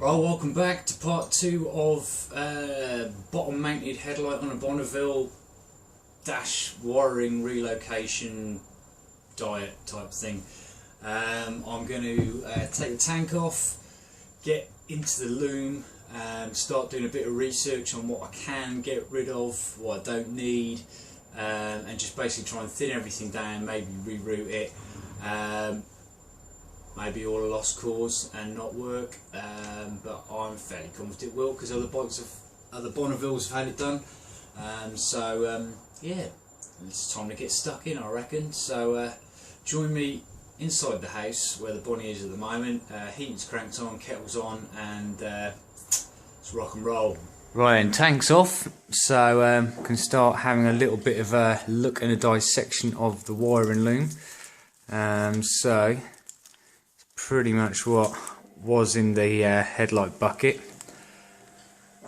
Right, welcome back to part 2 of bottom mounted headlight on a Bonneville dash wiring relocation diet type thing. I'm going to take the tank off, get into the loom and start doing a bit of research on what I can get rid of, what I don't need, and just basically try and thin everything down, maybe reroute it. Maybe all a lost cause and not work, but I'm fairly confident it will, because other Bonnevilles have had it done. Yeah, it's time to get stuck in, I reckon. So join me inside the house where the Bonnie is at the moment. Heating's cranked on, kettle's on, and it's rock and roll. Right, and tank's off, so can start having a little bit of a look and a dissection of the wiring loom. So pretty much what was in the headlight bucket,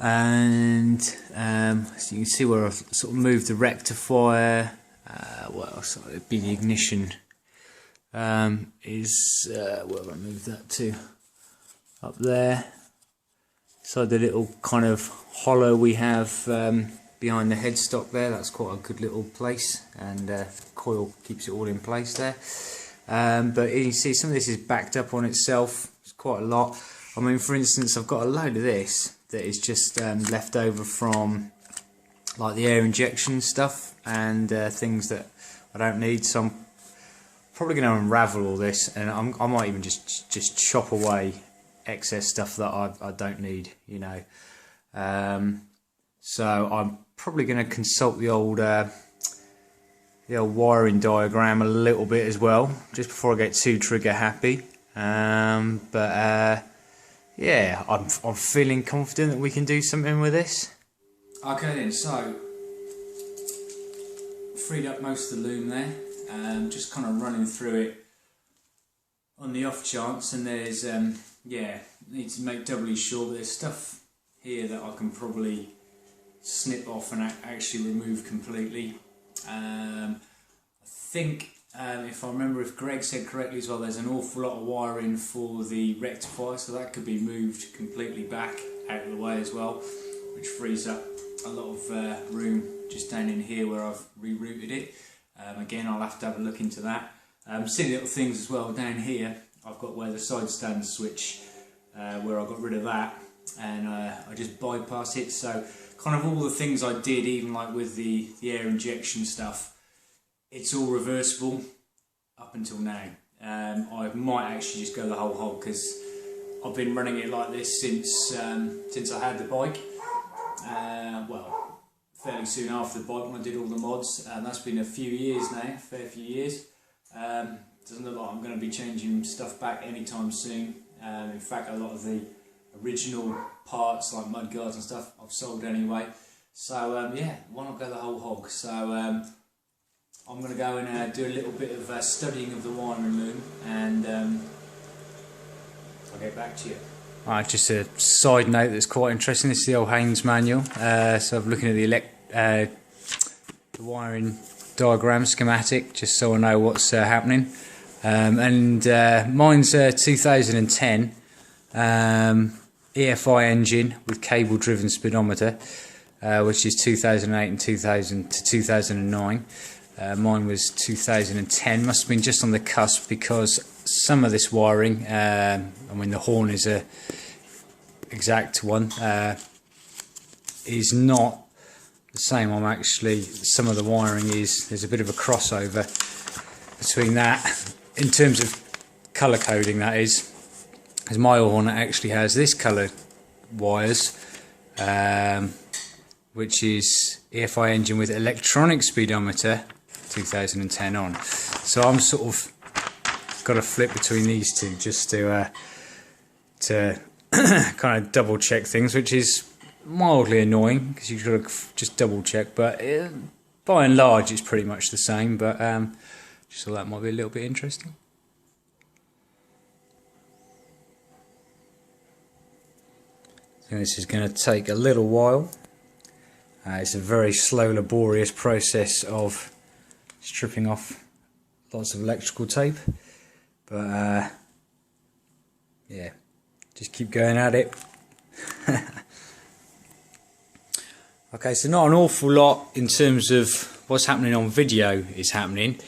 and so you can see where I've sort of moved the rectifier. What else? It'd be the ignition. Where have I moved that to? Up there. So the little kind of hollow we have behind the headstock there, that's quite a good little place, and coil keeps it all in place there. But you can see some of this is backed up on itself. It's quite a lot. I mean, for instance, I've got a load of this that is just left over from like the air injection stuff and things that I don't need. So I'm probably going to unravel all this, and I might even just chop away excess stuff that I don't need, you know. So I'm probably going to consult the old wiring diagram a little bit as well, just before I get too trigger happy. Yeah, I'm feeling confident that we can do something with this. Okay then, so freed up most of the loom there, just kind of running through it on the off chance, and there's yeah, need to make doubly sure, but there's stuff here that I can probably snip off and actually remove completely. I think, if I remember, if Greg said correctly as well, there's an awful lot of wiring for the rectifier, so that could be moved completely back out of the way as well, which frees up a lot of room just down in here where I've rerouted it. Again, I'll have to have a look into that. Silly little things as well down here. I've got where the side stand switch, where I got rid of that, and I just bypass it. So kind of all the things I did, even like with the air injection stuff, it's all reversible up until now. I might actually just go the whole hog, because I've been running it like this since I had the bike. Well, fairly soon after the bike, when I did all the mods, and that's been a few years now, a fair few years. Doesn't look like I'm going to be changing stuff back anytime soon. In fact, a lot of the original parts, like mudguards and stuff, I've sold anyway. So yeah, why not go the whole hog? So I'm going to go and do a little bit of studying of the wiring loom, and I'll get back to you. Alright, just a side note that's quite interesting. This is the old Haynes manual. So I'm looking at the wiring diagram schematic, just so I know what's happening. And mine's 2010 EFI engine with cable driven speedometer, which is 2008 and 2000 to 2009. Mine was 2010, must have been just on the cusp, because some of this wiring, I mean the horn is a exact one, is not the same. Some of the wiring there's a bit of a crossover between that, in terms of colour coding, that is, because my horn actually has this colour wires, which is EFI engine with electronic speedometer 2010 on. So I'm sort of got to flip between these two just to kind of double check things, which is mildly annoying, because you've got to just double check, but by and large it's pretty much the same. But just thought that might be a little bit interesting. So this is going to take a little while. It's a very slow, laborious process of stripping off lots of electrical tape, but yeah, just keep going at it. Okay, so not an awful lot in terms of what's happening on video is happening,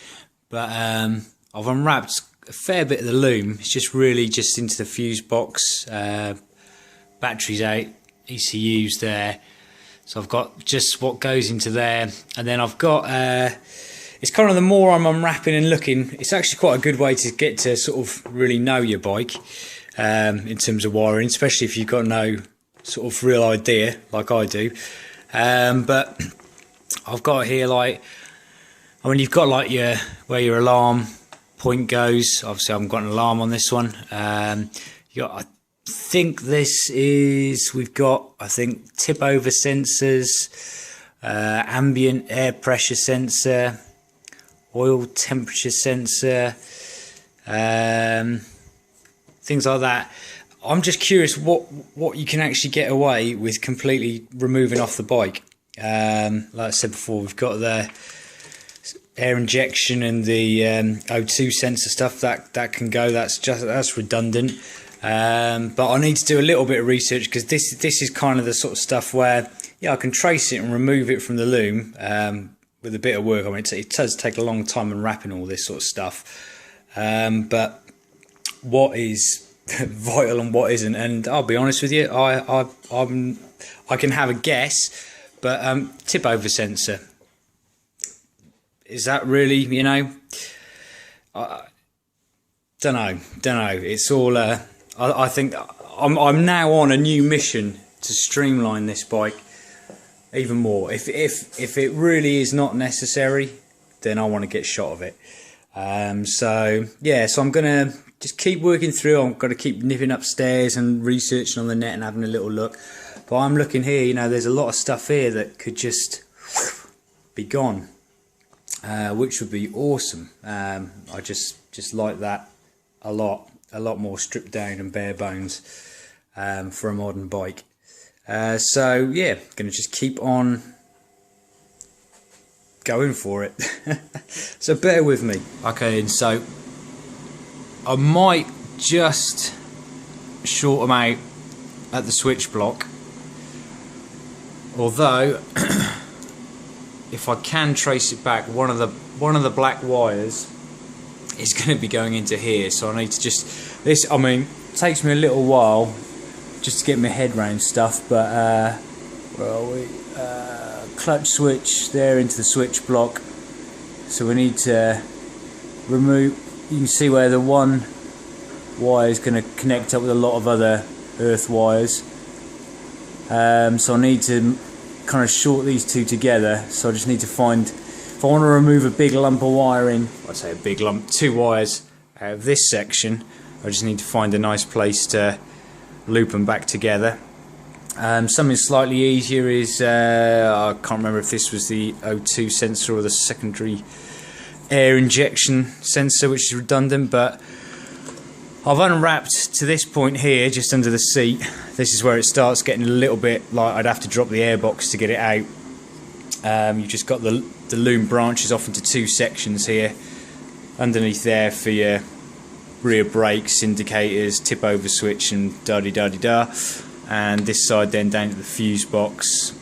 but I've unwrapped a fair bit of the loom. It's just really just into the fuse box, batteries out, ECUs there. So I've got just what goes into there, and then I've got it's kind of, the more I'm unwrapping and looking, it's actually quite a good way to get to sort of really know your bike in terms of wiring, especially if you've got no sort of real idea like I do. But I've got here, like, I mean, you've got like where your alarm point goes. Obviously I haven't got an alarm on this one. You got, I think this is, we've got, I think, tip over sensors, ambient air pressure sensor, oil temperature sensor, things like that. I'm just curious what you can actually get away with completely removing off the bike. Like I said before, we've got the air injection and the O2 sensor stuff that can go. That's redundant. But I need to do a little bit of research, because this is kind of the sort of stuff where, yeah, I can trace it and remove it from the loom with a bit of work. I mean, it does take a long time unwrapping all this sort of stuff. But what is vital and what isn't, and I'll be honest with you, I can have a guess, but tip over sensor, is that really, you know, don't know. It's all I think I'm now on a new mission to streamline this bike even more. If it really is not necessary, then I want to get shot of it. So yeah, so I'm gonna just keep working through. I'm going to keep nipping upstairs and researching on the net and having a little look. But I'm looking here, you know, there's a lot of stuff here that could just be gone, which would be awesome. I just like that a lot more stripped down and bare bones for a modern bike. So yeah, going to just keep on going for it. So bear with me. Okay, and so I might just short them out at the switch block, although if I can trace it back, one of the black wires is going to be going into here, so I need to just, this, I mean, it takes me a little while just to get my head around stuff, but where are we? Clutch switch there into the switch block, so we need to remove. You can see where the one wire is going to connect up with a lot of other earth wires. So I need to kind of short these two together. So I just need to find, if I want to remove a big lump of wiring, I say a big lump, 2 wires out of this section, I just need to find a nice place to loop them back together. Something slightly easier is, I can't remember if this was the O2 sensor or the secondary air injection sensor, which is redundant, but I've unwrapped to this point here, just under the seat. This is where it starts getting a little bit like I'd have to drop the airbox to get it out. You've just got the loom branches off into 2 sections here. Underneath there for your rear brakes, indicators, tip over switch, and da-de-da-de-da. And this side then down to the fuse box.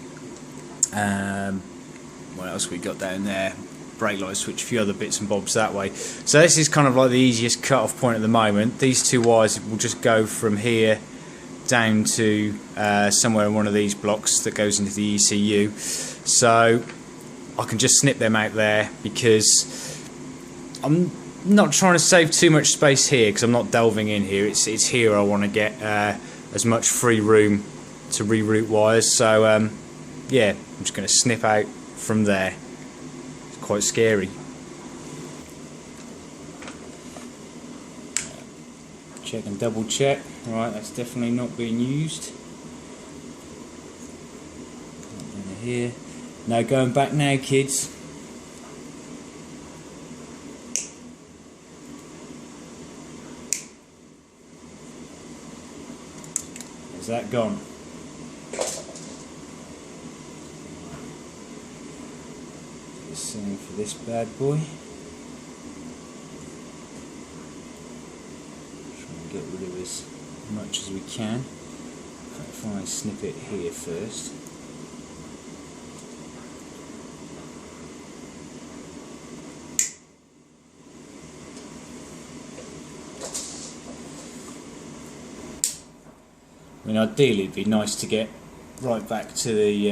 What else we got down there? Brake light switch, a few other bits and bobs that way. So this is kind of like the easiest cut-off point at the moment. These 2 wires will just go from here down to somewhere in one of these blocks that goes into the ECU. So I can just snip them out there, because I'm not trying to save too much space here, because I'm not delving in here. It's here I want to get as much free room to reroute wires. So yeah, I'm just going to snip out from there. Quite scary. Check and double check. Right, that's definitely not being used. Here. No going back now, kids. Is that gone? Same for this bad boy. Try and get rid of as much as we can. try and snip it here first. I mean, ideally it'd be nice to get right back to the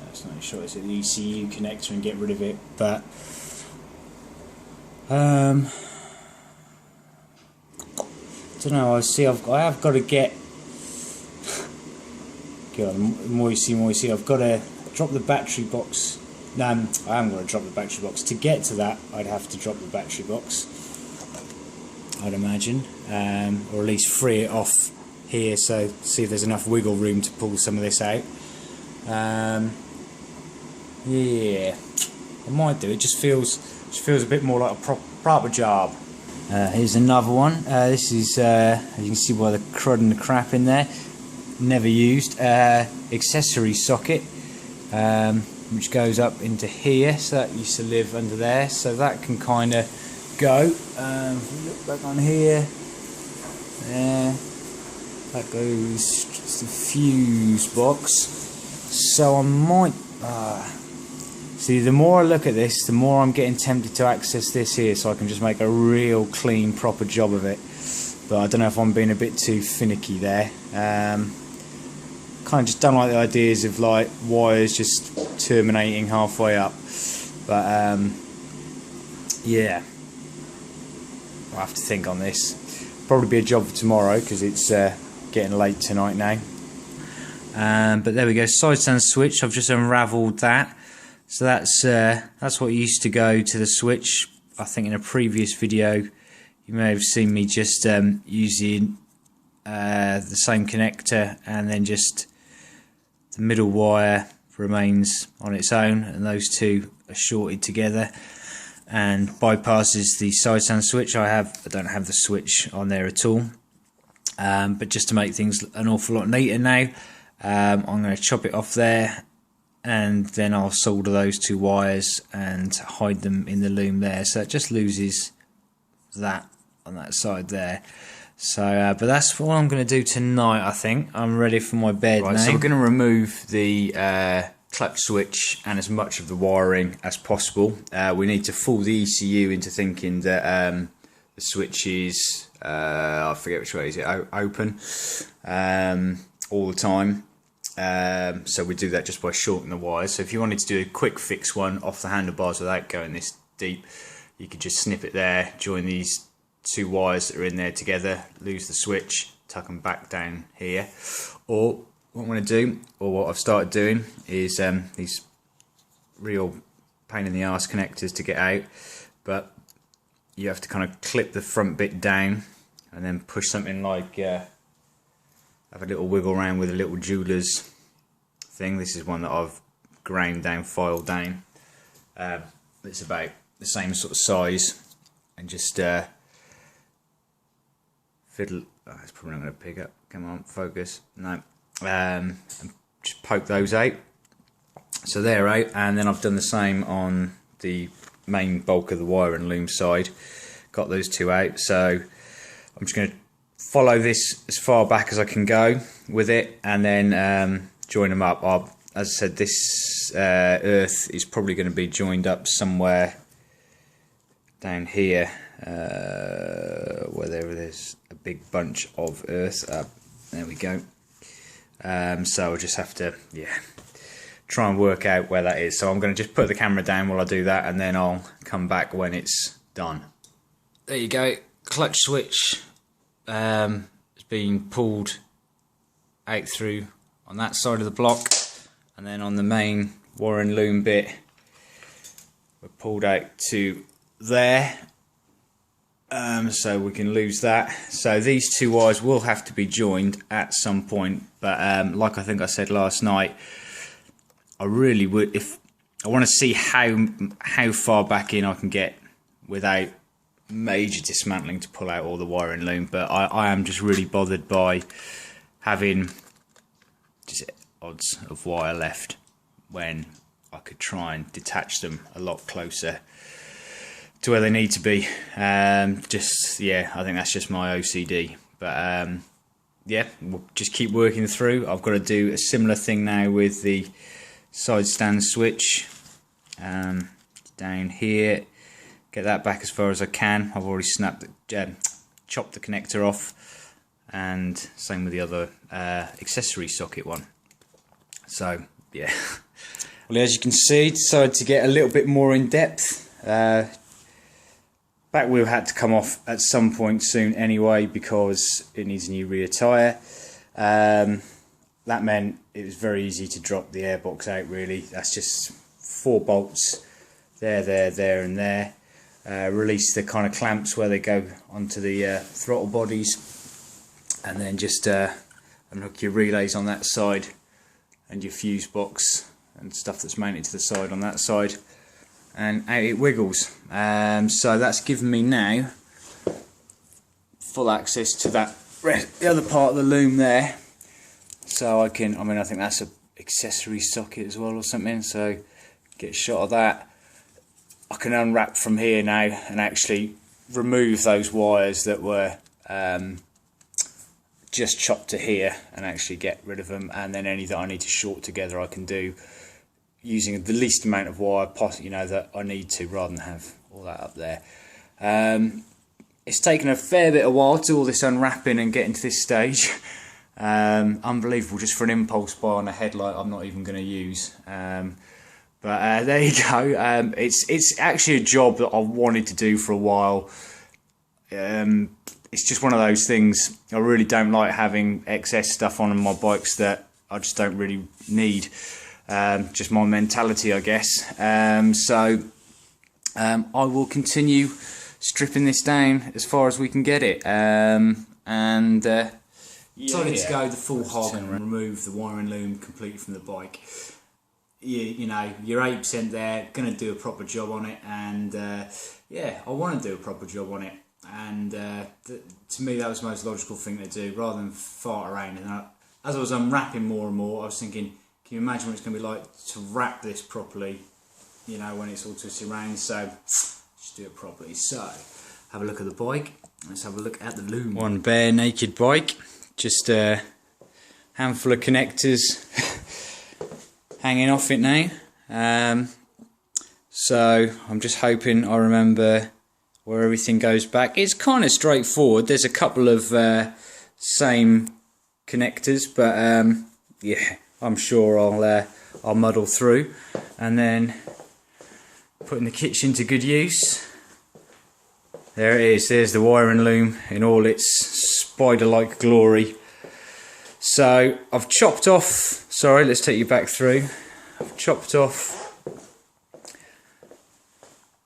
that's not sure it's the ECU connector and get rid of it, but I don't know. I have got to get. God, moisey. I've got to drop the battery box. No, I haven't got to drop the battery box. To get to that, I'd have to drop the battery box, I'd imagine, or at least free it off here. So see if there's enough wiggle room to pull some of this out. Yeah, I might do. It just feels a bit more like a proper job. Here's another one. This is, as you can see by the crud and the crap in there, never used, accessory socket, which goes up into here. So that used to live under there, so that can kind of go. Look back on here, there, that goes to the fuse box. So I might see, the more I look at this, the more I'm getting tempted to access this here, so I can just make a real clean, proper job of it. But I don't know if I'm being a bit too finicky there. Kind of just don't like the ideas of like wires just terminating halfway up. But yeah, I'll have to think on this. Probably be a job for tomorrow because it's getting late tonight now. But there we go, side stand switch. I've just unravelled that. So that's what used to go to the switch. I think in a previous video you may have seen me just using the same connector, and then just the middle wire remains on its own, and those two are shorted together and bypasses the side stand switch. I don't have the switch on there at all, but just to make things an awful lot neater now, I'm going to chop it off there, and then I'll solder those two wires and hide them in the loom there, so it just loses that on that side there. So but that's what I'm going to do tonight. I think I'm ready for my bed now. So we're going to remove the clutch switch and as much of the wiring as possible. We need to fool the ECU into thinking that the switch is I forget which way is it, open all the time. So we do that just by shorting the wires. So if you wanted to do a quick fix one off the handlebars without going this deep, you could just snip it there, join these two wires that are in there together, lose the switch, tuck them back down here. Or what I'm going to do, or what I've started doing, is these real pain in the arse connectors to get out, but you have to kind of clip the front bit down and then push something like have a little wiggle around with a little jeweler's thing. This is one that I've ground down, filed down. It's about the same sort of size, and just fiddle. Oh, it's probably not going to pick up. Come on, focus. No. And just poke those out. So they're out, and then I've done the same on the main bulk of the wire and loom side. Got those two out. So I'm just going to follow this as far back as I can go with it, and then join them up. As I said, this earth is probably going to be joined up somewhere down here, where there's a big bunch of earth. There we go. So I'll just have to try and work out where that is. So I'm going to just put the camera down while I do that, and then I'll come back when it's done. There you go, clutch switch. It's been pulled out through on that side of the block, and then on the main wire and loom bit we're pulled out to there, so we can lose that. So these two wires will have to be joined at some point, but like I think I said last night, I really would, if I want to see how far back in I can get without major dismantling to pull out all the wire and loom. But I am just really bothered by having just odds of wire left when I could try and detach them a lot closer to where they need to be. I think that's just my OCD. But yeah, we'll just keep working through. I've got to do a similar thing now with the side stand switch down here. Get that back as far as I can. I've already chopped the connector off, and same with the other accessory socket one. So yeah. Well, as you can see, decided to get a little bit more in depth. Back wheel had to come off at some point soon anyway because it needs a new rear tyre. That meant it was very easy to drop the airbox out really. That's just 4 bolts, there and there. Release the kind of clamps where they go onto the throttle bodies, and then just unhook your relays on that side and your fuse box and stuff that's mounted to the side on that side, and out it wiggles. So that's given me now full access to that the other part of the loom there, so I can, I think that's a accessory socket as well or something, so get a shot of that. I can unwrap from here now and actually remove those wires that were just chopped to here and actually get rid of them, and then any that I need to short together I can do using the least amount of wire that I need to, rather than have all that up there. It's taken a fair bit of while to do all this unwrapping and getting to this stage. Unbelievable, just for an impulse buy on a headlight I'm not even going to use. But there you go. It's actually a job that I've wanted to do for a while. It's just one of those things. I really don't like having excess stuff on my bikes that I just don't really need. Just my mentality, I guess. So I will continue stripping this down as far as we can get it. Decided to go the full hog and remove the wiring loom completely from the bike. You know, you're 8% there, going to do a proper job on it, and yeah, I want to do a proper job on it, and to me that was the most logical thing to do, rather than fart around. And as I was unwrapping more and more, I was thinking, can you imagine what it's going to be like to wrap this properly, you know, when it's all twisted around? So just do it properly. So have a look at the bike, let's have a look at the loom. One bare naked bike, just a handful of connectors hanging off it now. So I'm just hoping I remember where everything goes back. It's kind of straightforward. There's a couple of same connectors, but yeah, I'm sure I'll muddle through. And then putting the kitchen to good use. There it is. There's the wiring loom in all its spider-like glory. So I've chopped off, sorry, let's take you back through. I've chopped off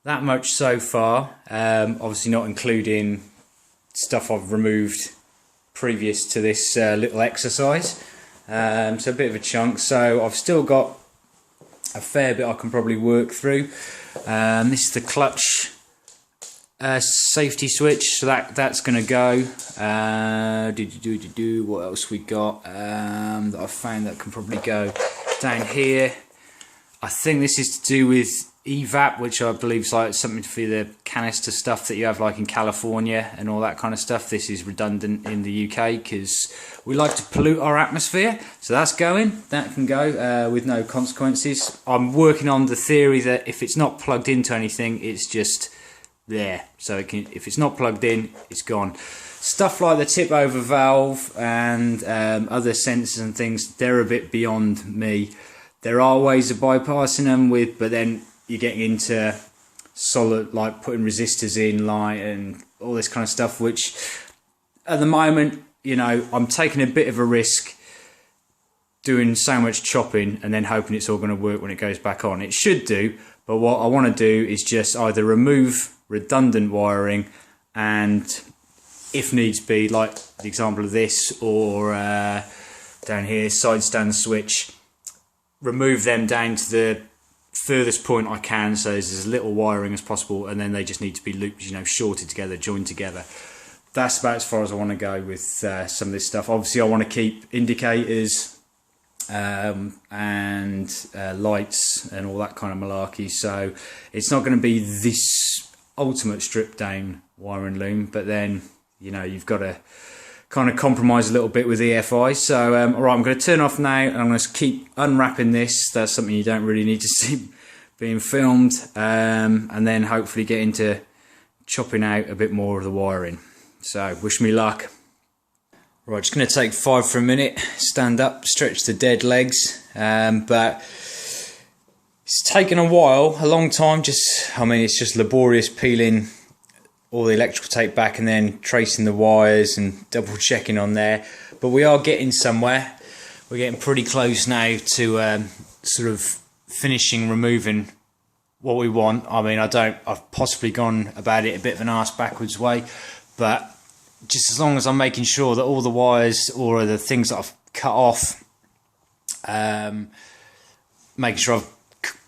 that much so far, obviously not including stuff I've removed previous to this little exercise. So a bit of a chunk, so I've still got a fair bit I can probably work through. This is the clutch safety switch, so that's going to go. What else we got that I've found that can probably go down here? I think this is to do with EVAP, which I believe is like something for the canister stuff that you have like in California and all that kind of stuff. This is redundant in the UK because we like to pollute our atmosphere, so that's going. That can go with no consequences. I'm working on the theory that if it's not plugged into anything, it's just there, so it can, if it's not plugged in, it's gone. Stuff like the tip over valve and other sensors and things, they're a bit beyond me. There are ways of bypassing them with, but then you're getting into solid, like putting resistors in, light and all this kind of stuff, which at the moment, you know, I'm taking a bit of a risk doing so much chopping and then hoping it's all going to work when it goes back on. It should do, but what I want to do is just either remove redundant wiring and, if needs be, like the example of this, or down here, side stand switch, remove them down to the furthest point I can, so there's as little wiring as possible, and then they just need to be looped, you know, shorted together, joined together. That's about as far as I want to go with some of this stuff. Obviously I want to keep indicators and lights and all that kind of malarkey, so it's not going to be this ultimate strip down wiring loom, but then, you know, you've got to kind of compromise a little bit with EFI. So alright, I'm going to turn off now and I'm going to keep unwrapping this. That's something you don't really need to see being filmed, and then hopefully get into chopping out a bit more of the wiring. So wish me luck. Right, just going to take 5 for a minute, stand up, stretch the dead legs, but it's taken a while, a long time. It's just laborious peeling all the electrical tape back and then tracing the wires and double checking on there. But we are getting somewhere. We're getting pretty close now to sort of finishing removing what we want. I mean, I've possibly gone about it a bit of an arse backwards way, but just as long as I'm making sure that all the wires or the things that I've cut off, making sure I've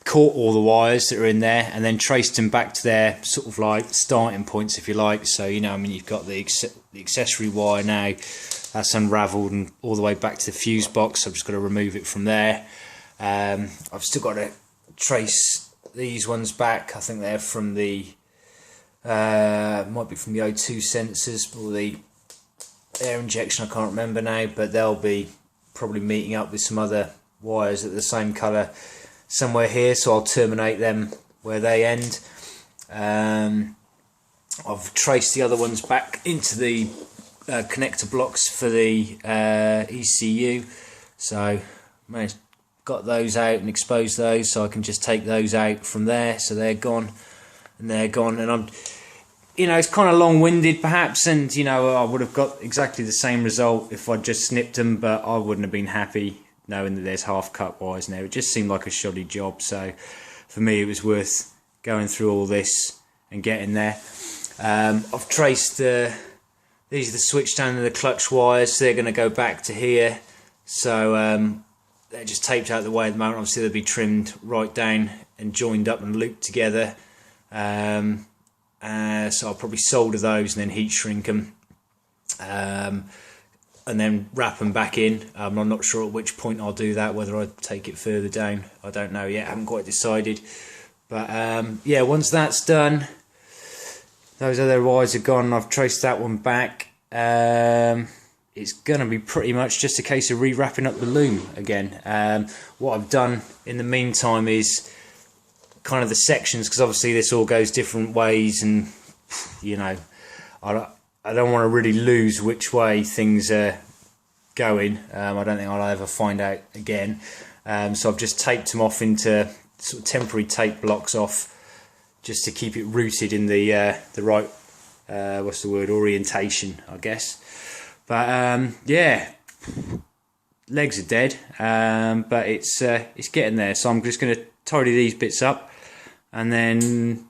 caught all the wires that are in there and then traced them back to their sort of like starting points, if you like. So, you know, I mean, you've got the accessory wire now, that's unravelled and all the way back to the fuse box. I've just got to remove it from there. I've still got to trace these ones back. I think they're from the might be from the O2 sensors or the air injection, I can't remember now, but they'll be probably meeting up with some other wires at the same colour somewhere here, so I'll terminate them where they end. I've traced the other ones back into the connector blocks for the ECU, so got those out and exposed those, so I can just take those out from there, so they're gone and they're gone. And I'm, you know, it's kind of long-winded perhaps, and you know, I would have got exactly the same result if I'd just snipped them, but I wouldn't have been happy knowing that there's half-cut wires now. It just seemed like a shoddy job, so for me it was worth going through all this and getting there. I've traced these are the switch down and the clutch wires, so they're going to go back to here, so they're just taped out the way at the moment. Obviously they'll be trimmed right down and joined up and looped together, so I'll probably solder those and then heat shrink them, and then wrap them back in. I'm not sure at which point I'll do that, whether I take it further down, I don't know yet, I haven't quite decided. But yeah, once that's done, those other wires are gone and I've traced that one back, it's going to be pretty much just a case of re-wrapping up the loom again. What I've done in the meantime is kind of the sections, because obviously this all goes different ways, and you know, I don't want to really lose which way things are going. I don't think I'll ever find out again. So I've just taped them off into sort of temporary tape blocks off, just to keep it rooted in the right, what's the word, orientation, I guess. But yeah, legs are dead, but it's getting there. So I'm just going to tidy these bits up, and then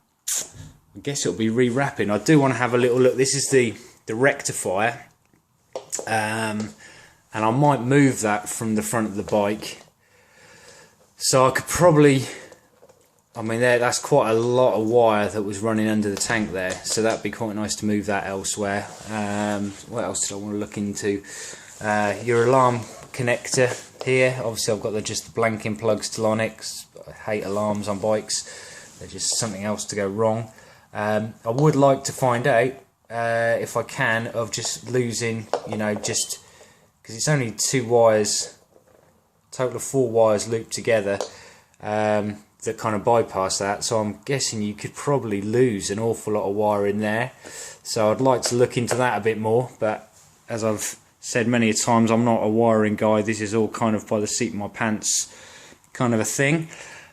I guess it'll be re-wrapping. I do want to have a little look. This is the rectifier, and I might move that from the front of the bike, so I could probably, I mean that's quite a lot of wire that was running under the tank there, so that'd be quite nice to move that elsewhere. What else did I want to look into? Your alarm connector here, obviously I've got just the blanking plugs still on it, 'cause I hate alarms on bikes, they're just something else to go wrong. I would like to find out, if I can, of just losing, you know, just because it's only 2 wires, total of 4 wires looped together, that kind of bypass that, so I'm guessing you could probably lose an awful lot of wire in there. So I'd like to look into that a bit more, but as I've said many a times, I'm not a wiring guy. This is all kind of by the seat of my pants kind of a thing.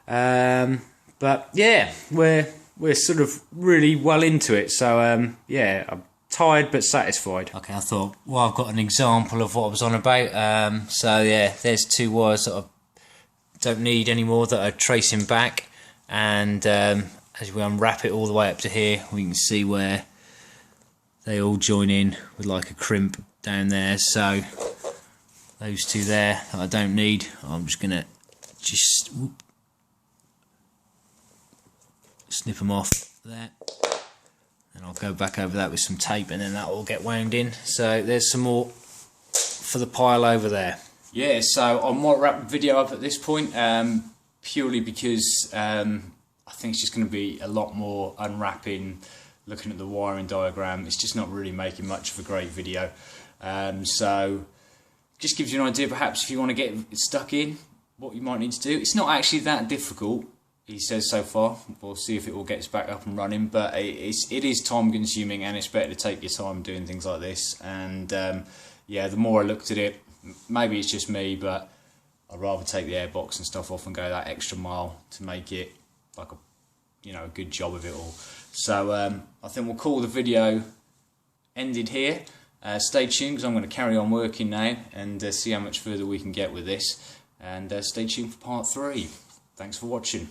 But yeah, we're sort of really well into it, so yeah, I'm tired but satisfied. Okay, I thought, well, I've got an example of what I was on about. So yeah, there's 2 wires that I don't need anymore that are tracing back, and as we unwrap it all the way up to here, we can see where they all join in with like a crimp down there. So those 2 there that I don't need, I'm just gonna snip them off there, and I'll go back over that with some tape, and then that will get wound in. So there's some more for the pile over there. Yeah, so I might wrap the video up at this point, purely because I think it's just going to be a lot more unwrapping, looking at the wiring diagram. It's just not really making much of a great video. So just gives you an idea, perhaps, if you want to get stuck in, what you might need to do. It's not actually that difficult, he says so far. We'll see if it all gets back up and running, but it is time consuming, and it's better to take your time doing things like this. And yeah, the more I looked at it, maybe it's just me, but I'd rather take the airbox and stuff off and go that extra mile to make it like a good job of it all. So I think we'll call the video ended here. Stay tuned, because I'm going to carry on working now and see how much further we can get with this. And stay tuned for part 3. Thanks for watching.